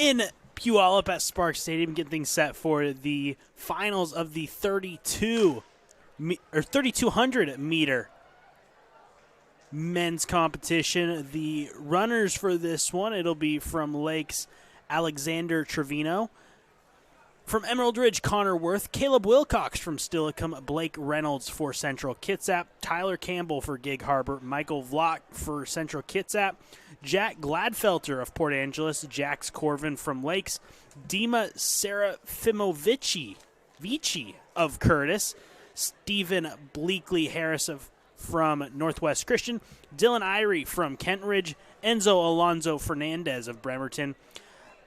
in Puyallup at Sparks Stadium, getting things set for the finals of the 3,200 meter men's competition. The runners for this one, it'll be from Lakes Alexander Trevino. From Emerald Ridge, Connor Worth. Caleb Wilcox from Stillicum. Blake Reynolds for Central Kitsap. Tyler Campbell for Gig Harbor. Michael Vlock for Central Kitsap. Jack Gladfelter of Port Angeles. Jax Corvin from Lakes. Dima Serafimovici of Curtis. Stephen Bleakley Harris from Northwest Christian. Dylan Irie from Kent Ridge. Enzo Alonzo Fernandez of Bremerton.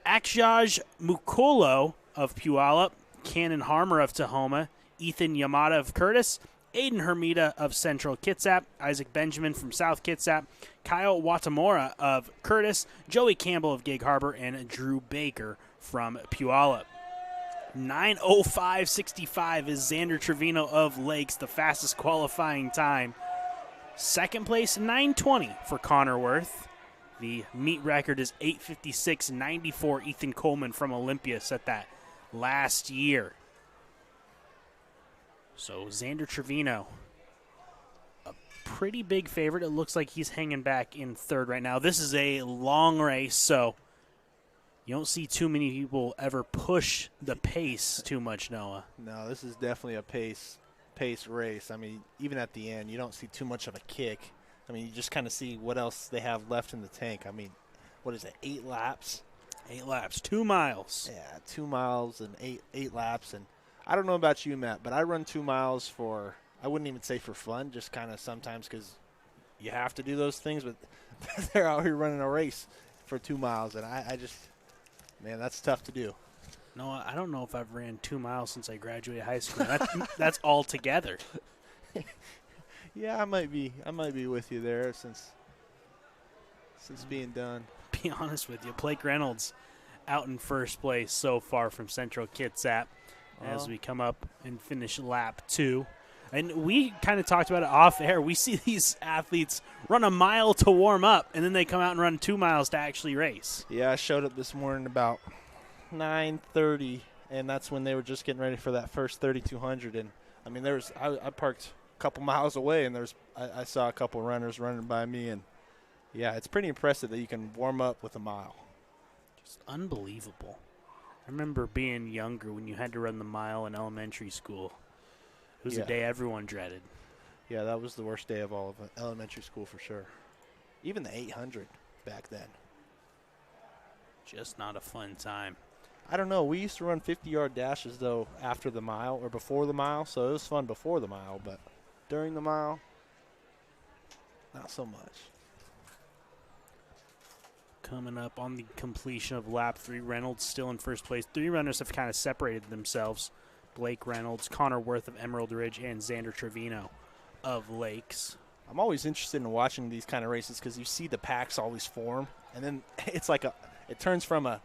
Akshaj Mukolo of Puyallup, Cannon Harmer of Tahoma, Ethan Yamada of Curtis, Aiden Hermida of Central Kitsap, Isaac Benjamin from South Kitsap, Kyle Watamora of Curtis, Joey Campbell of Gig Harbor, and Drew Baker from Puyallup. 9:05.65 is Zander Trevino of Lakes, the fastest qualifying time. Second place, 9:20 for Connor Worth. The meet record is 8:56.94. Ethan Coleman from Olympia set that last year. So Zander Trevino, a pretty big favorite. It looks like he's hanging back in third right now. This is a long race, so you don't see too many people ever push the pace too much, Noah. No, this is definitely a pace race. I mean, even at the end, you don't see too much of a kick. I mean, you just kind of see what else they have left in the tank. I mean, what is it, 8 laps? 8 laps, 2 miles. Yeah, 2 miles and eight laps. And I don't know about you, Matt, but I run 2 miles for, I wouldn't even say for fun, just kind of sometimes because you have to do those things. But they're out here running a race for 2 miles. And I just, man, that's tough to do. No, I don't know if I've ran 2 miles since I graduated high school. That's all together. Yeah, I might be with you there since being done. Be honest with you, Blake Reynolds out in first place so far from Central Kitsap as we come up and finish lap 2. And we kind of talked about it off air. We see these athletes run a mile to warm up, and then they come out and run 2 miles to actually race. Yeah, I showed up this morning about 9:30, and that's when they were just getting ready for that first 3,200. And, I mean, I parked a couple miles away, and I saw a couple runners running by me, and yeah, it's pretty impressive that you can warm up with a mile. Just unbelievable. I remember being younger when you had to run the mile in elementary school. It was a day everyone dreaded. Yeah, that was the worst day of all of elementary school for sure. Even the 800 back then. Just not a fun time. I don't know. We used to run 50-yard dashes, though, after the mile or before the mile, so it was fun before the mile, but during the mile, not so much. Coming up on the completion of lap 3, Reynolds still in first place. 3 runners have kind of separated themselves. Blake Reynolds, Connor Worth of Emerald Ridge, and Zander Trevino of Lakes. I'm always interested in watching these kind of races because you see the packs always form, and then it's like it turns from a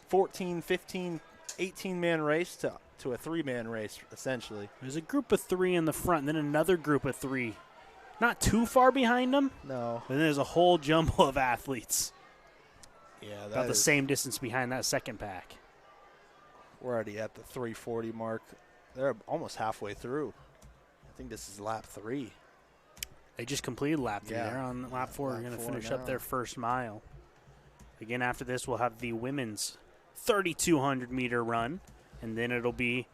14, 15, 18-man race to a 3-man race, essentially. There's a group of 3 in the front, and then another group of 3 not too far behind them. No. And then there's a whole jumble of athletes. Yeah, about the same distance behind that second pack. We're already at the 340 mark. They're almost halfway through. I think this is lap 3. They just completed lap 3. Yeah. They're on lap 4. They're going to finish up their first mile. Again, after this, we'll have the women's 3,200-meter run, and then it'll be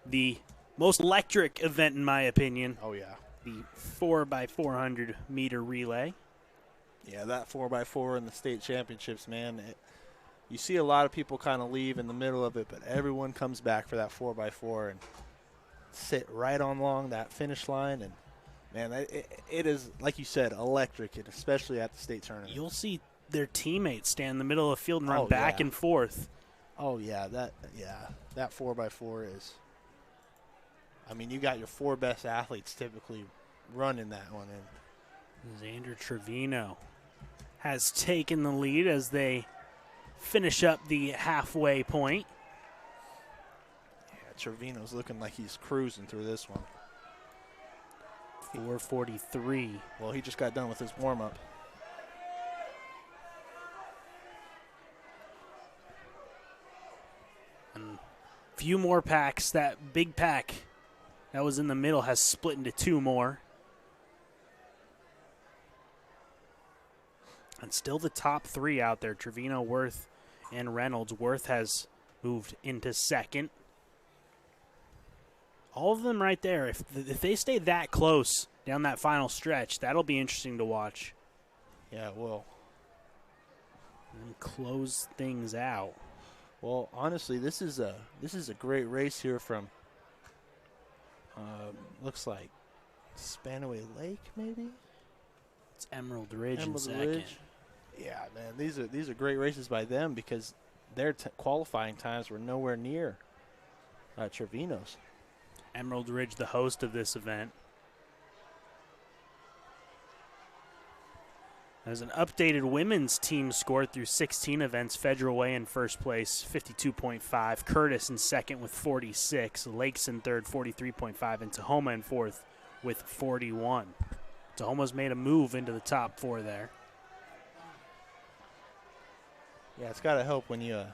the most electric event, in my opinion. Oh, yeah. The 4x400-meter relay. Yeah, that 4x4 in the state championships, man, you see a lot of people kind of leave in the middle of it, but everyone comes back for that 4x4 and sit right on along that finish line. And, man, it is, like you said, electric, and especially at the state tournament. You'll see their teammates stand in the middle of the field and run back and forth. Oh, yeah, that 4x4 is – I mean, you got your 4 best athletes typically running that one. And Zander Trevino has taken the lead as they finish up the halfway point. Yeah, Trevino's looking like he's cruising through this one. 4:43. Well, he just got done with his warm-up. Few more packs. That big pack that was in the middle has split into 2 more. And still the top 3 out there, Trevino, Worth, and Reynolds. Worth has moved into second. All of them right there. If they stay that close down that final stretch, that'll be interesting to watch. Yeah, it will. And close things out. Well, honestly, this is a great race here from looks like Spanaway Lake, maybe. It's Emerald Ridge in Emerald second. Ridge. Yeah, man, these are great races by them because their qualifying times were nowhere near Trevino's. Emerald Ridge, the host of this event. There's an updated women's team score through 16 events. Federal Way in first place, 52.5. Curtis in second with 46. Lakes in third, 43.5. And Tahoma in fourth with 41. Tahoma's made a move into the top 4 there. Yeah, it's got to help when you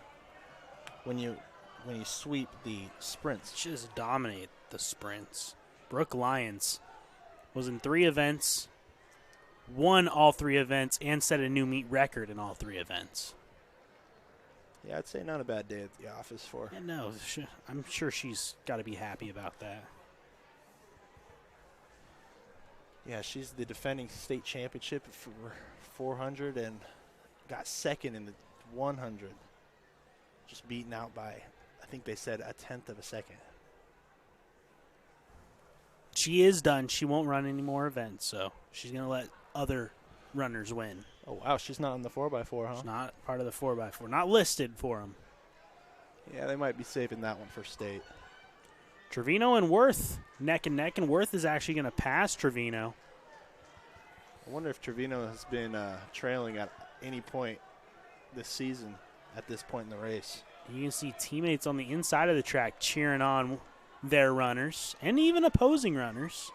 sweep the sprints. Just dominate the sprints. Brooke Lyons was in 3 events, won all 3 events, and set a new meet record in all 3 events. Yeah, I'd say not a bad day at the office for her. Yeah, no, I'm sure she's got to be happy about that. Yeah, she's the defending state championship for 400 and got second in the 100. Just beaten out by, I think they said, a 1/10 of a second. She is done. She won't run any more events, so she's going to let other runners win. Oh, wow, she's not in the 4x4, huh? She's not part of the 4x4. Not listed for them. Yeah, they might be saving that one for state. Trevino and Worth neck and neck, and Worth is actually going to pass Trevino. I wonder if Trevino has been trailing at any point this season at this point in the race. You can see teammates on the inside of the track cheering on their runners and even opposing runners.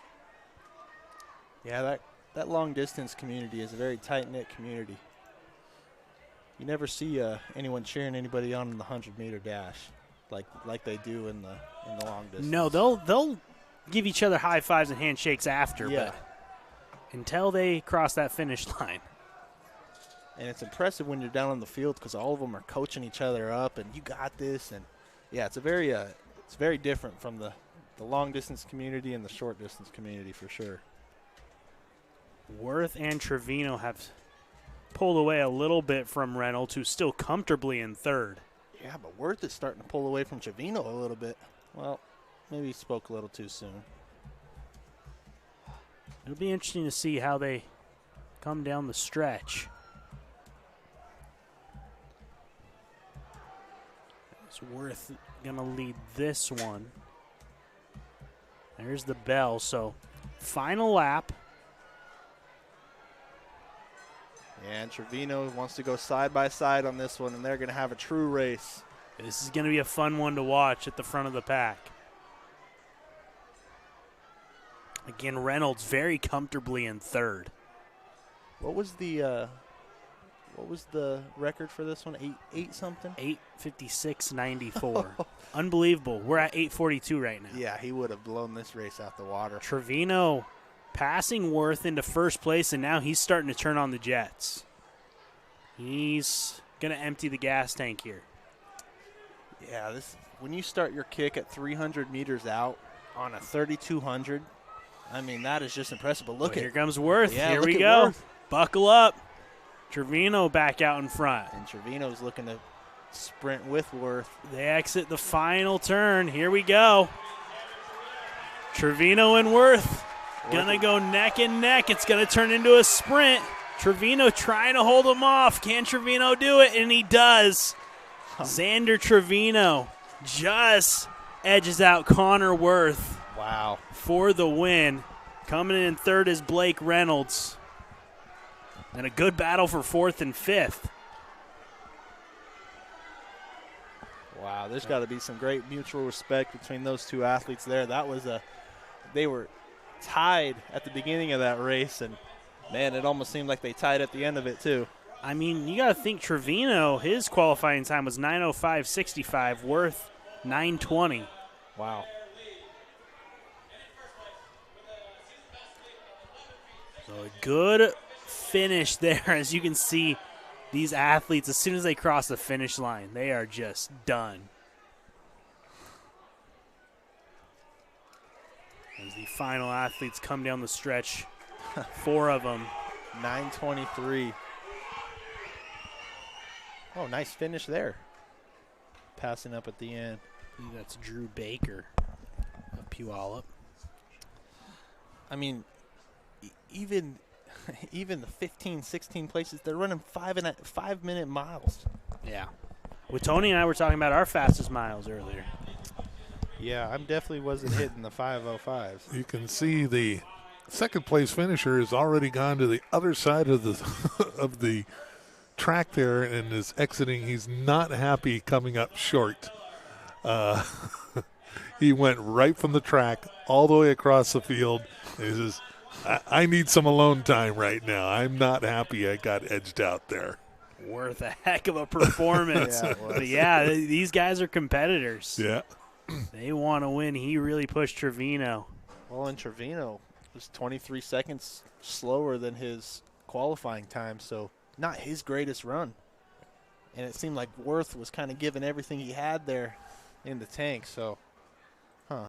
Yeah, that long-distance community is a very tight-knit community. You never see anyone cheering anybody on in the 100-meter dash like they do in the long distance. No, they'll give each other high fives and handshakes after, yeah. but until they cross that finish line. And it's impressive when you're down on the field because all of them are coaching each other up, and you got this. And yeah, it's very different from the long-distance community and the short-distance community for sure. Worth and Trevino have pulled away a little bit from Reynolds, who's still comfortably in third. Yeah, but Worth is starting to pull away from Trevino a little bit. Well, maybe he spoke a little too soon. It'll be interesting to see how they come down the stretch. It's Worth going to lead this one. There's the bell. So final lap. And Trevino wants to go side by side on this one, and they're going to have a true race. This is going to be a fun one to watch at the front of the pack. Again, Reynolds very comfortably in third. What was the record for this one? Eight something? 8:56.94. Unbelievable. We're at 8:42 right now. Yeah, he would have blown this race out the water. Trevino passing Worth into first place, and now he's starting to turn on the jets. He's going to empty the gas tank here. Yeah, when you start your kick at 300 meters out on a 3,200, I mean, that is just impressive. But look at here comes Worth. Yeah, here look we at go. Worth. Buckle up. Trevino back out in front. And Trevino's looking to sprint with Worth. They exit the final turn. Here we go. Trevino and Worth gonna go neck and neck. It's gonna turn into a sprint. Trevino trying to hold him off. Can Trevino do it? And he does. Zander Trevino just edges out Connor Worth. Wow. For the win. Coming in third is Blake Reynolds. And a good battle for fourth and fifth. Wow, there's got to be some great mutual respect between those two athletes there. They were tied at the beginning of that race, and man, it almost seemed like they tied at the end of it too. I mean, you got to think Trevino, his qualifying time was 9:05.65. Worth 9:20. Wow. So a good finish there. As you can see, these athletes, as soon as they cross the finish line, they are just done. As the final athletes come down the stretch, 4 of them. 9:23. Oh, nice finish there. Passing up at the end. I think that's Drew Baker of Puyallup. I mean, even the 15, 16 places, they're running 5-minute miles. Yeah. Well, Tony and I were talking about our fastest miles earlier. Yeah, I definitely wasn't hitting the 5:05s. You can see the second place finisher has already gone to the other side of the of the track there and is exiting. He's not happy coming up short. He went right from the track all the way across the field. And he says, I need some alone time right now. I'm not happy I got edged out there. Worth a heck of a performance. Yeah, it was. But yeah, these guys are competitors. Yeah. They want to win. He really pushed Trevino. Well, and Trevino was 23 seconds slower than his qualifying time, so not his greatest run. And it seemed like Worth was kind of giving everything he had there in the tank. So